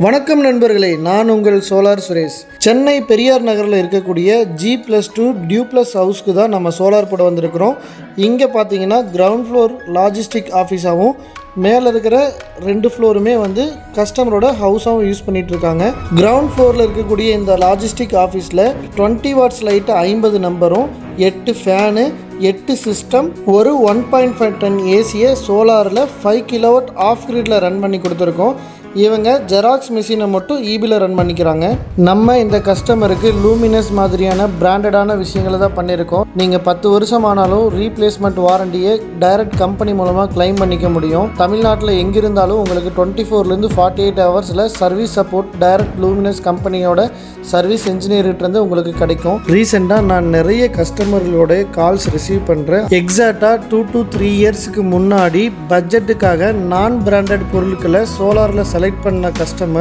வணக்கம் நண்பர்களே, நான் உங்கள் சோலார் சுரேஷ். சென்னை பெரியார் நகரில் இருக்கக்கூடிய G+2 டியூப்ளஸ் ஹவுஸ்க்கு தான் நம்ம சோலார் போட வந்திருக்கிறோம். இங்கே பார்த்தீங்கன்னா கிரவுண்ட் ஃப்ளோர் லாஜிஸ்டிக் ஆஃபீஸாகவும் மேலே இருக்கிற 2 ஃப்ளோருமே கஸ்டமரோட ஹவுஸாகவும் யூஸ் பண்ணிகிட்ருக்காங்க. கிரவுண்ட் ஃப்ளோரில் இருக்கக்கூடிய இந்த லாஜிஸ்டிக் ஆஃபீஸில் 20 வாட்ஸ் லைட்டு 50 நம்பரும் 8 ஃபேனு 8 சிஸ்டம் ஒரு 1.5 டன் ஏசியை சோலாரில் 5 கிலோவாட் ஆஃப் கிரிட்டில் ரன் பண்ணி கொடுத்துருக்கோம். இவங்க ஜெராக்ஸ் மிஷினை மட்டும் ஈபியில் ரன் பண்ணிக்கிறாங்க. நம்ம இந்த கஸ்டமருக்கு லூமினஸ் மாதிரியான பிராண்டடான விஷயங்களை தான் பண்ணியிருக்கோம். நீங்கள் 10 வருஷம் ஆனாலும் ரீப்ளேஸ்மெண்ட் வாரண்டியை டைரக்ட் கம்பெனி மூலமாக கிளைம் பண்ணிக்க முடியும். தமிழ்நாட்டில் எங்கிருந்தாலும் உங்களுக்கு 24லேருந்து 48 ஹவர்ஸில் சர்வீஸ் சப்போர்ட் டைரக்ட் லூமினஸ் கம்பெனியோட சர்வீஸ் இன்ஜினியர்கிட்ட உங்களுக்கு கிடைக்கும். ரீசெண்டாக நான் நிறைய கஸ்டமர்களோட கால்ஸ் ரிசீவ் பண்ணுறேன். எக்ஸாக்டாக 2 to 3 இயர்ஸுக்கு முன்னாடி பட்ஜெட்டுக்காக நான் பிராண்டட் பொருட்களை சோலாரில் செலக்ட் பண்ண கஸ்டமர்